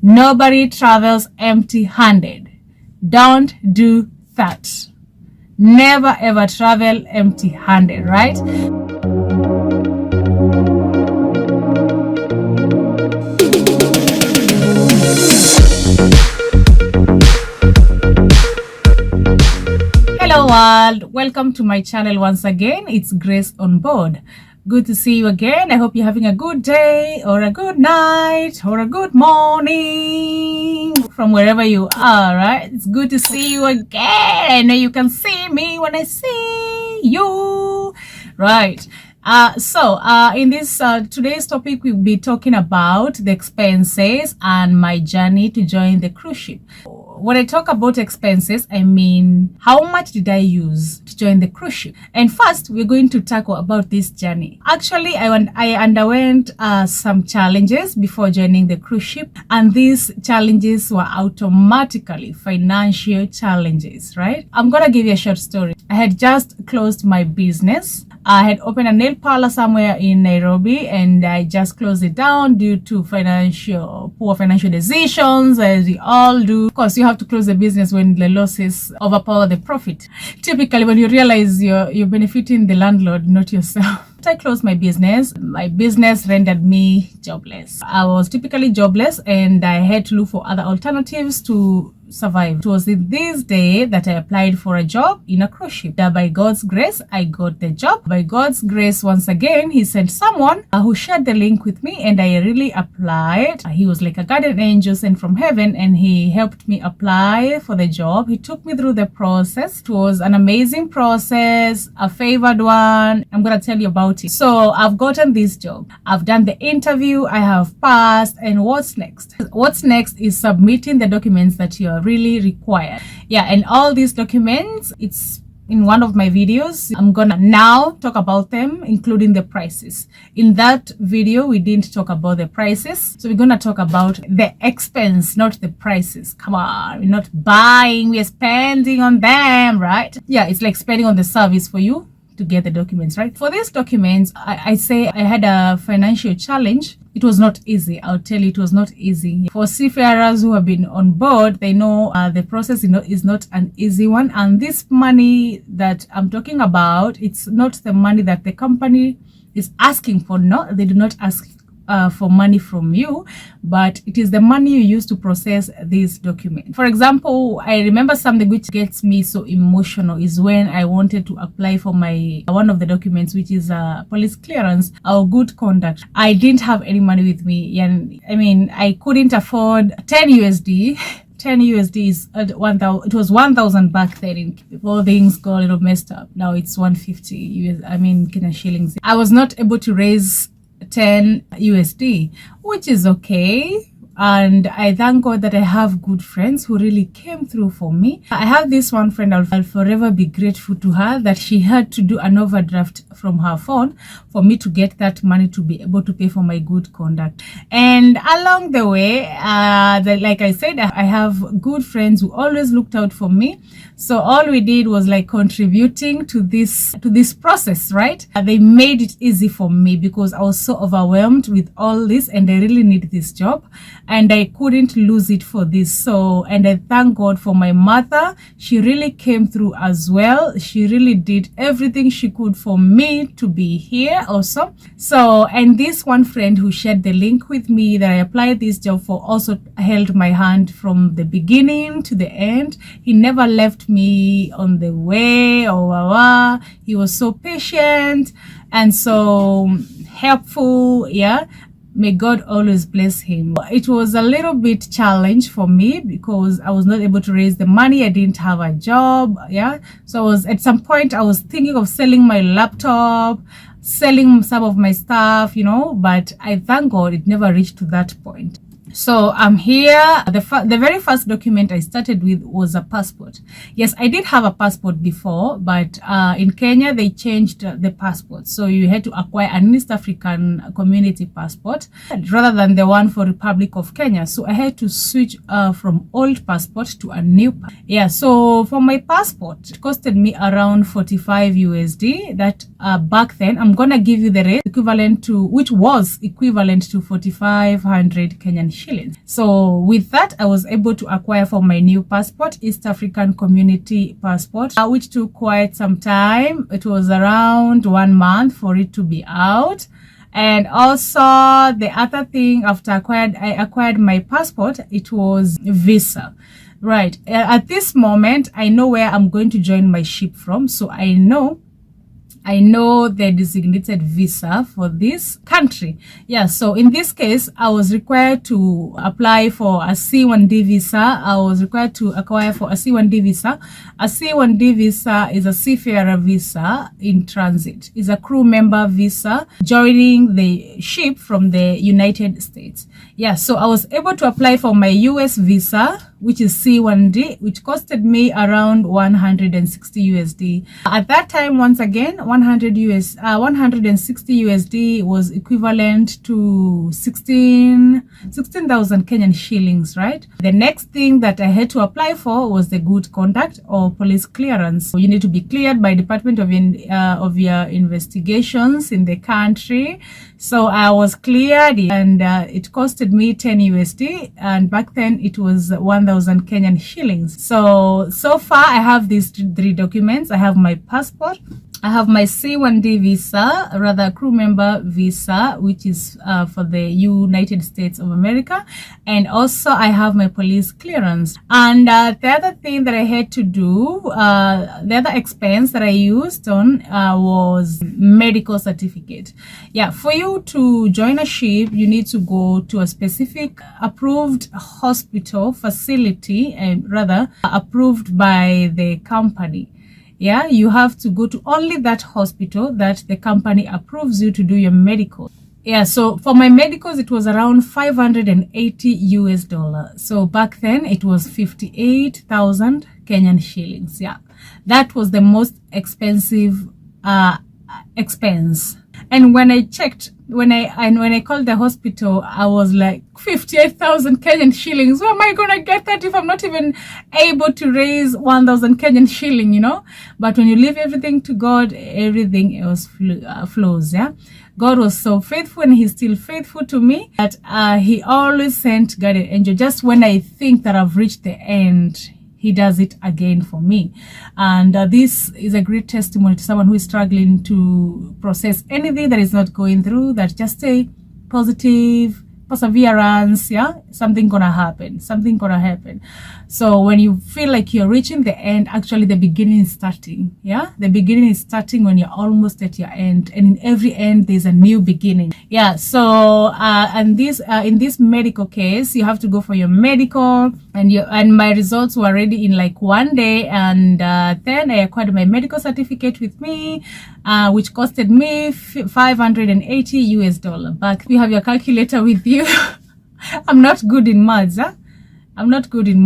Nobody travels empty-handed. Don't do that. Never ever travel empty-handed, right? Hello world, welcome to my channel once again. It's Grace on board. Good to see you again. I hope you're having a good day or a good night or a good morning from wherever you are, right? It's good to see you again. I know you can see me when I see you, right? In this today's topic, we'll be talking about the expenses and my journey to join the cruise ship. When I talk about expenses, I mean how much did I use to join the cruise ship? And first, we're going to tackle about this journey. Actually, I underwent some challenges before joining the cruise ship, and these challenges were automatically financial challenges, right? I'm gonna give you a short story. I had just closed my business. I had opened a nail parlor somewhere in Nairobi, and I just closed it down due to poor financial decisions, as we all do. Of course, you have to close the business when the losses overpower the profit. Typically, when you realize you're benefiting the landlord, not yourself. I closed my business. My business rendered me jobless. I was typically jobless, and I had to look for other alternatives to survive. It was in this day that I applied for a job in a cruise ship. By God's grace, I got the job. By God's grace, once again, he sent someone who shared the link with me, and I really applied. He was like a guardian angel sent from heaven, and he helped me apply for the job. He took me through the process. It was an amazing process, a favored one. I'm gonna tell you about it. So I've gotten this job. I've done the interview. I have passed. And what's next? What's next is submitting the documents that you are really required. Yeah, and all these documents, it's in one of my videos. I'm gonna now talk about them, including the prices. In that video, we didn't talk about the prices, so we're gonna talk about the expense, not the prices. Come on, we're not buying, we're spending on them, right? Yeah, it's like spending on the service for you to get the documents, right? For these documents, I say I had a financial challenge. It was not easy. I'll tell you, it was not easy. For seafarers who have been on board, they know the process is not an easy one. And this money that I'm talking about, it's not the money that the company is asking for. No, they do not ask for money from you, but it is the money you use to process these documents. For example, I remember something which gets me so emotional is when I wanted to apply for my one of the documents, which is police clearance or good conduct. I didn't have any money with me, and I mean, I couldn't afford 10 USD. 10 USD is 1,000. It was 1,000 back then. Before things got a little messed up. Now it's 150 US. I mean, Kenya shillings. I was not able to raise 10 USD, which is okay. And I thank God that I have good friends who really came through for me. I have this one friend, I'll forever be grateful to her that she had to do an overdraft from her phone for me to get that money to be able to pay for my good conduct. And along the way, like I said, I have good friends who always looked out for me. So all we did was like contributing to this process, right? They made it easy for me because I was so overwhelmed with all this, and I really need this job. And I couldn't lose it for this. So, and I thank God for my mother. She really came through as well. She really did everything she could for me to be here also. So, and this one friend who shared the link with me that I applied this job for also held my hand from the beginning to the end. He never left me on the way or he was so patient and so helpful. Yeah. May God always bless him. It was a little bit challenge for me because I was not able to raise the money. I didn't have a job. Yeah. So at some point I was thinking of selling my laptop, selling some of my stuff, you know, but I thank God it never reached to that point. So I'm here. The very first document I started with was a passport. Yes, I did have a passport before, but in Kenya they changed the passport, so you had to acquire an East African community passport rather than the one for Republic of Kenya. So I had to switch from old passport to a new. Yeah, so for my passport it costed me around 45 USD. That back then, I'm gonna give you the rate equivalent to, which was equivalent to 4,500 Kenyan shillings. shillings. So with that, I was able to acquire for my new passport, East African Community Passport, which took quite some time. It was around 1 month for it to be out. And also the other thing, after I acquired my passport, it was visa. Right. At this moment, I know where I'm going to join my ship from. So I know the designated visa for this country. Yeah, so in this case, I was required to apply for a C1D visa. I was required to acquire for a C1D visa. A C1D visa is a seafarer visa in transit. It's a crew member visa joining the ship from the United States. Yeah, so I was able to apply for my US visa, which is C1D, which costed me around 160 USD. At that time, once again, 160 USD was equivalent to 16,000 Kenyan shillings, right? The next thing that I had to apply for was the good conduct or police clearance. So you need to be cleared by Department of your investigations in the country. So I was cleared, and it costed me 10 USD, and back then it was 1,000 Kenyan shillings. So far I have these 3 documents. I have my passport, I have my C1D visa, rather crew member visa, which is for the United States of America. And also I have my police clearance. And the other thing that I had to do, the other expense that I used on was medical certificate. Yeah, for you to join a ship, you need to go to a specific approved hospital facility, and rather approved by the company. Yeah, you have to go to only that hospital that the company approves you to do your medical. Yeah, so for my medicals, it was around 580 US dollars. So back then it was 58,000 Kenyan shillings. Yeah, that was the most expensive expense. And when I checked, when I called the hospital, I was like, 58,000 Kenyan shillings. Where am I gonna get that if I'm not even able to raise 1,000 Kenyan shilling, you know? But when you leave everything to God, everything else flows. Yeah, God was so faithful, and He's still faithful to me, that He always sent guardian angel just when I think that I've reached the end. He does it again for me. And this is a great testimony to someone who is struggling to process anything that is not going through, that just stay positive, perseverance. Yeah, something gonna happen. So when you feel like you're reaching the end, actually the beginning is starting. Yeah, the beginning is starting when you're almost at your end, and in every end there's a new beginning. Yeah, so and this in this medical case, you have to go for your medical, and my results were ready in like 1 day, and then I acquired my medical certificate with me, which costed me 580 US dollars. But you have your calculator with you. I'm not good in maths, huh? I'm not so good in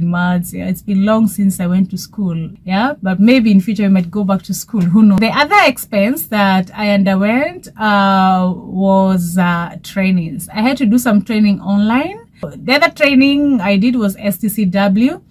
maths. Yeah, it's been long since I went to school. Yeah, but maybe in future I might go back to school. Who knows? The other expense that I underwent was trainings. I had to do some training online. The other training I did was STCW.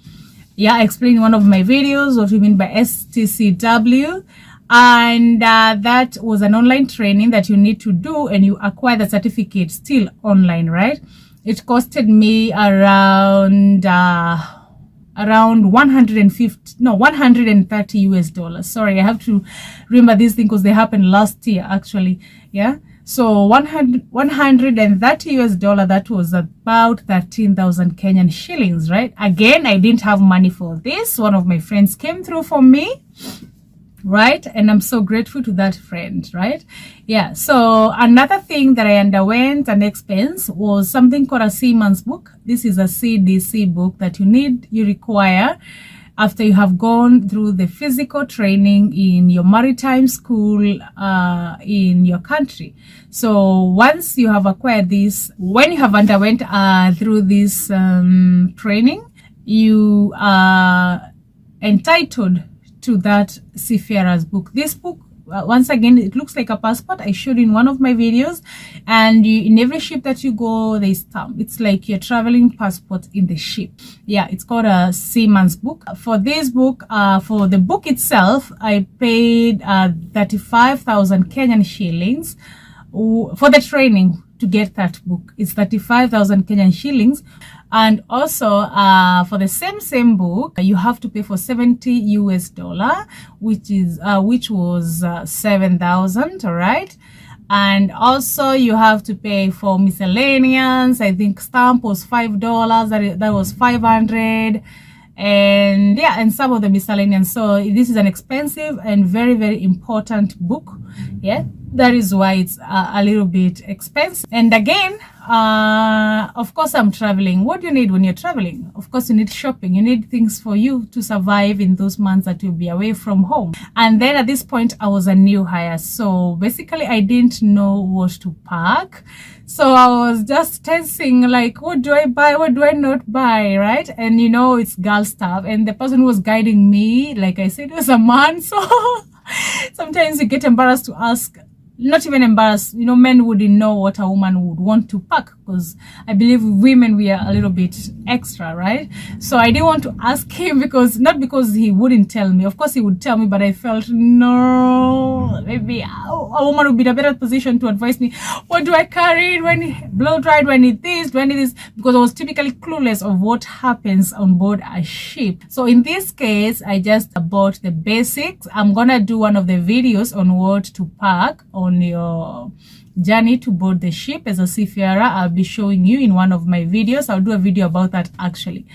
Yeah, I explained in one of my videos what we mean by STCW. And that was an online training that you need to do, and you acquire the certificate still online, right? It costed me around 130 US dollars. Sorry, I have to remember these things because they happened last year actually. Yeah, so 130 US dollar, that was about 13,000 Kenyan shillings, right? Again, I didn't have money for this. One of my friends came through for me, right? And I'm so grateful to that friend, right? Yeah, so another thing that I underwent an expense was something called a seaman's book. This is a CDC book that you require after you have gone through the physical training in your maritime school in your country. So once you have acquired this, when you have underwent through this training, you are entitled to that seafarer's book. This book, once again, it looks like a passport. I showed in one of my videos, and in every ship that you go, they stamp. It's like your traveling passport in the ship. Yeah, it's called a seaman's book. For this book, for the book itself, I paid 35,000 Kenyan shillings for the training. to get that book. It's 35,000 Kenyan shillings. And also for the same book, you have to pay for $70 which was 7,000, all right? And also you have to pay for miscellaneous. I think stamp was $5, that was 500, and yeah, and some of the miscellaneous. So this is an expensive and very important book. Yeah, that is why it's a little bit expensive. And again, of course, I'm traveling. What do you need when you're traveling? Of course, you need shopping. You need things for you to survive in those months that you'll be away from home. And then at this point, I was a new hire. So basically, I didn't know what to pack. So I was just tensing, like, what do I buy? What do I not buy, right? And you know, it's girl stuff. And the person who was guiding me, like I said, was a man. So sometimes you get embarrassed to ask. Not even embarrassed, you know, men wouldn't know what a woman would want to pack, because I believe women, we are a little bit extra, right? So I didn't want to ask him, because not because he wouldn't tell me. Of course he would tell me, but I felt, no, maybe a woman would be in a better position to advise me. What do I carry? Do I need blow dried? Do I need this? Do I need this? Because I was typically clueless of what happens on board a ship. So in this case, I just bought the basics. I'm gonna do one of the videos on what to pack on your journey to board the ship as a seafarer. I'll be showing you in one of my videos. I'll do a video about that actually.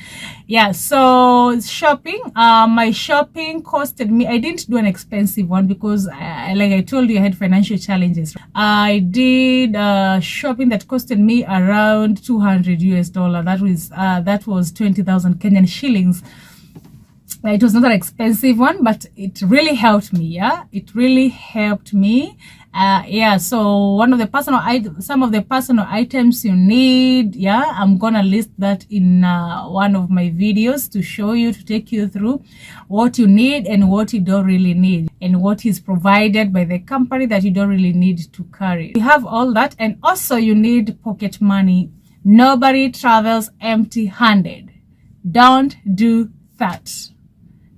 Yeah, so shopping, my shopping costed me, I didn't do an expensive one because like I told you, I had financial challenges. I did shopping that costed me around $200. That was 20,000 Kenyan shillings. It was not an expensive one, but it really helped me. Yeah, it really helped me. Yeah, so some of the personal items you need, yeah, I'm gonna list that in one of my videos to show you, to take you through what you need and what you don't really need, and what is provided by the company that you don't really need to carry. You have all that, and also you need pocket money. Nobody travels empty-handed. Don't do that.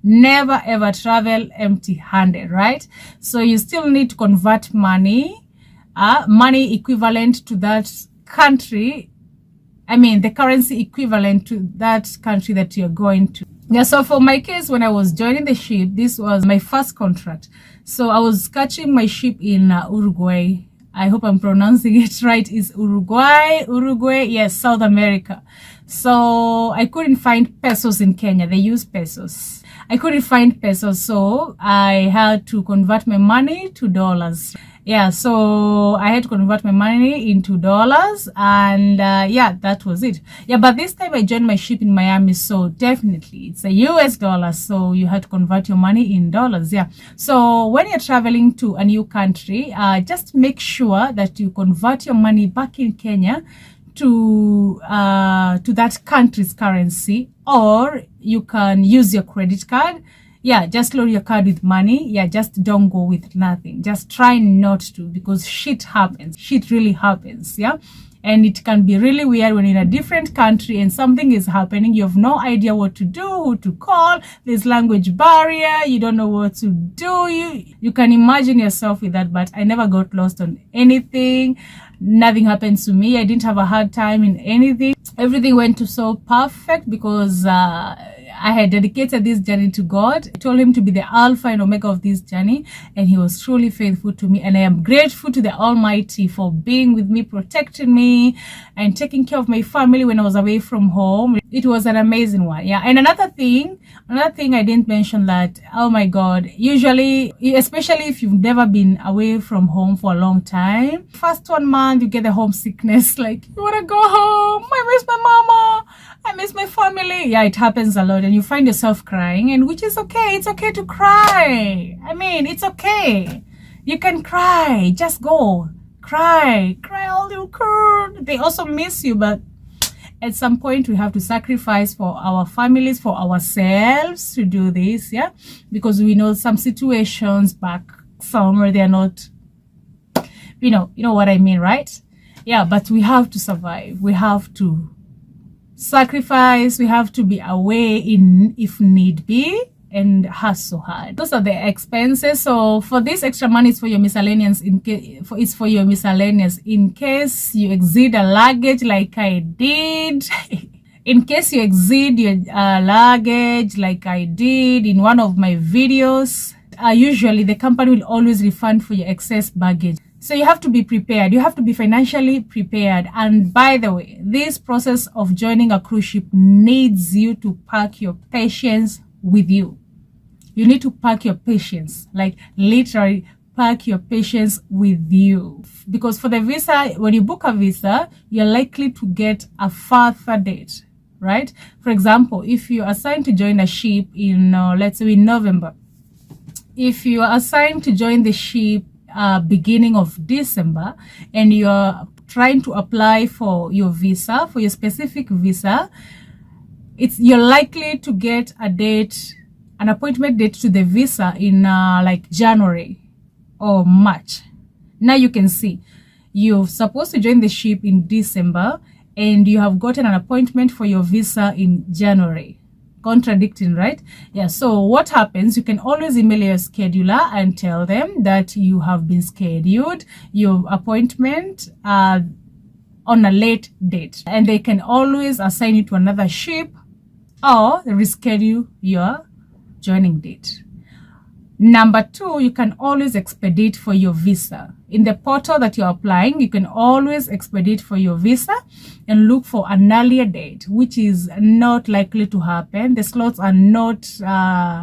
Never ever travel empty-handed, right? So you still need to convert money, money equivalent to that country. I mean, the currency equivalent to that country that you're going to. Yeah, so for my case, when I was joining the ship, this was my first contract. So I was catching my ship in Uruguay. I hope I'm pronouncing it right. It's Uruguay, yes, South America. So I couldn't find pesos in Kenya. They use pesos. I couldn't find pesos, so I had to convert my money to dollars. Yeah, so I had to convert my money into dollars, and yeah, that was it. Yeah, but this time I joined my ship in Miami, so definitely it's a US dollar, so you had to convert your money in dollars. Yeah, so when you're traveling to a new country, just make sure that you convert your money back in Kenya to that country's currency, or you can use your credit card. Yeah, just load your card with money. Yeah, just don't go with nothing. Just try not to, because shit happens. Shit really happens. Yeah, and it can be really weird when you're in a different country and something is happening. You have no idea what to do, who to call. There's language barrier. You don't know what to do. You can imagine yourself with that. But I never got lost on anything. Nothing happened to me. I didn't have a hard time in anything. Everything went so perfect because I had dedicated this journey to God. I told him to be the Alpha and Omega of this journey, and he was truly faithful to me. And I am grateful to the Almighty for being with me, protecting me, and taking care of my family when I was away from home. It was an amazing one. Yeah, and another thing I didn't mention, that, oh my God, usually, especially if you've never been away from home for a long time, first 1 month you get the homesickness, like, you want to go home, I miss my mama, I miss my family. Yeah, it happens a lot, and you find yourself crying, and which is okay. It's okay to cry. I mean, it's okay. You can cry. Just go. Cry all you can. They also miss you, but at some point we have to sacrifice for our families, for ourselves, to do this. Yeah, because we know some situations back somewhere, they're not, you know what I mean, right? Yeah, but we have to survive. We have to sacrifice. We have to be away if need be. and hustle hard. Those are the expenses. So for this extra money, it's for your miscellaneous. It's for your miscellaneous in case you exceed a luggage like I did. In case you exceed your luggage like I did in one of my videos, usually the company will always refund for your excess baggage. So you have to be prepared. You have to be financially prepared. And by the way, this process of joining a cruise ship needs you to pack your patience with you. You need to pack your patience, like literally pack your patience with you. Because for the visa, when you book a visa, you're likely to get a further date, right? For example, if you're assigned to join a ship in, let's say in November, if you are assigned to join the ship beginning of December and you're trying to apply for your visa, for your specific visa, you're likely to get a date, an appointment date to the visa in like January or March. Now you can see you're supposed to join the ship in December and you have gotten an appointment for your visa in January. Contradicting, right? Yeah. So what happens, you can always email your scheduler and tell them that you have been scheduled your appointment on a late date, and they can always assign you to another ship or reschedule your joining date. Number two, you can always expedite for your visa. In the portal that you're applying, you can always expedite for your visa and look for an earlier date, which is not likely to happen. The slots are not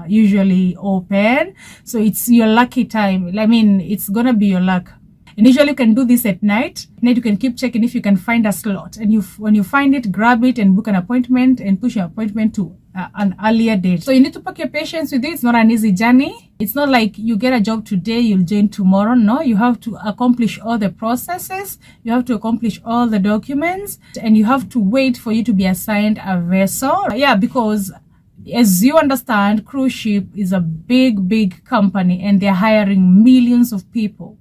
usually open. So it's your lucky time. I mean, it's going to be your luck. Initially, you can do this at night. Night, you can keep checking if you can find a slot. And when you find it, grab it and book an appointment and push your appointment to an earlier date. So you need to pack your patience with it. It's not an easy journey. It's not like you get a job today, you'll join tomorrow. No, you have to accomplish all the processes. You have to accomplish all the documents. And you have to wait for you to be assigned a vessel. Yeah, because as you understand, cruise ship is a big company and they're hiring millions of people.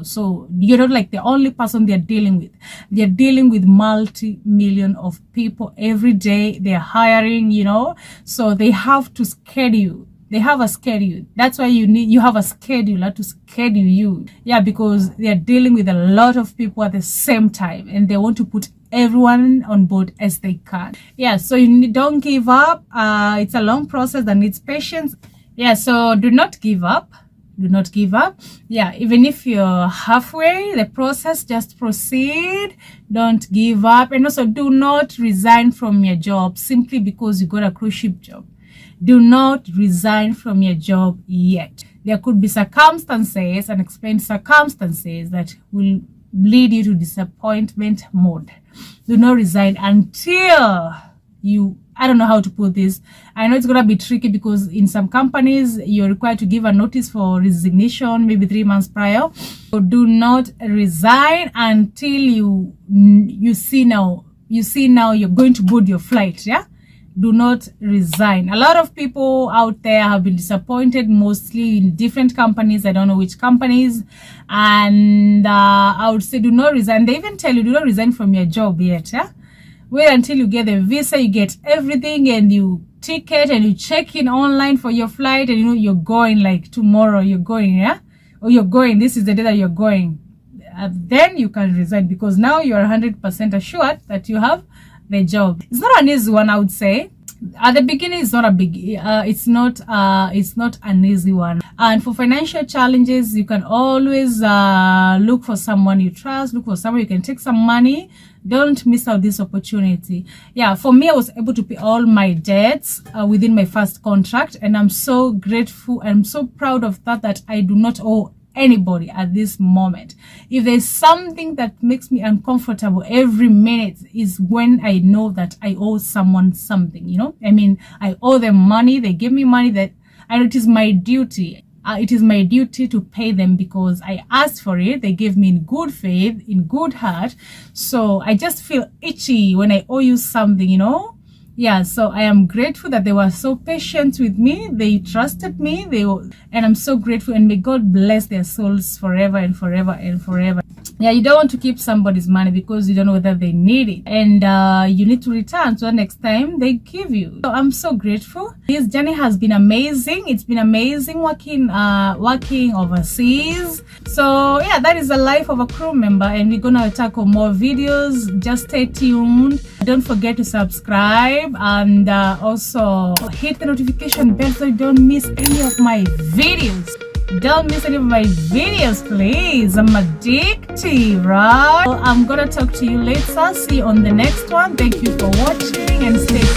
So you're not like the only person they're dealing with. They're dealing with multi-million of people every day. They're hiring, you know, so they have to schedule. They have a schedule. That's why you have a scheduler to schedule you. Yeah, because they're dealing with a lot of people at the same time and they want to put everyone on board as they can. Yeah, so don't give up. It's a long process that needs patience. Yeah, so do not give up. Do not give up. Yeah, even if you're halfway the process, just proceed. Don't give up. And also do not resign from your job simply because you got a cruise ship job. Do not resign from your job yet. There could be circumstances, unexplained circumstances that will lead you to disappointment mode. Do not resign until I don't know how to put this. I know it's going to be tricky because in some companies, you're required to give a notice for resignation, maybe 3 months prior. So do not resign until you see now you're going to board your flight. Yeah. Do not resign. A lot of people out there have been disappointed, mostly in different companies. I don't know which companies. And I would say do not resign. They even tell you do not resign from your job yet. Yeah? Wait until you get the visa, you get everything, and you ticket, and you check in online for your flight, and you know you're going like tomorrow. You're going, yeah, or you're going. This is the day that you're going. Then you can resign because now you're 100% assured that you have the job. It's not an easy one, I would say. At the beginning, it's not a big. It's not an easy one. And for financial challenges, you can always look for someone you trust. Look for someone you can take some money. Don't miss out this opportunity. Yeah, for me, I was able to pay all my debts within my first contract, and I'm so grateful. I'm so proud of that I do not owe anybody at this moment. If there's something that makes me uncomfortable every minute is when I know that I owe someone something, you know. I mean, I owe them money. They give me money and it is my duty. It is my duty to pay them because I asked for it. They gave me in good faith, in good heart. So I just feel itchy when I owe you something, you know. Yeah, so I am grateful that they were so patient with me. They trusted me. And I'm so grateful, and may God bless their souls forever and forever and forever. Yeah, you don't want to keep somebody's money because you don't know whether they need it, and you need to return so next time they give you. So I'm so grateful. This journey has been amazing. It's been amazing working overseas. So yeah, that is the life of a crew member, and we're gonna tackle more videos. Just stay tuned. Don't forget to subscribe, and also hit the notification bell so you don't miss any of my videos. Don't miss any of my videos, please. I'm addictive, right? Well, I'm gonna talk to you later. See you on the next one. Thank you for watching, and stay tuned.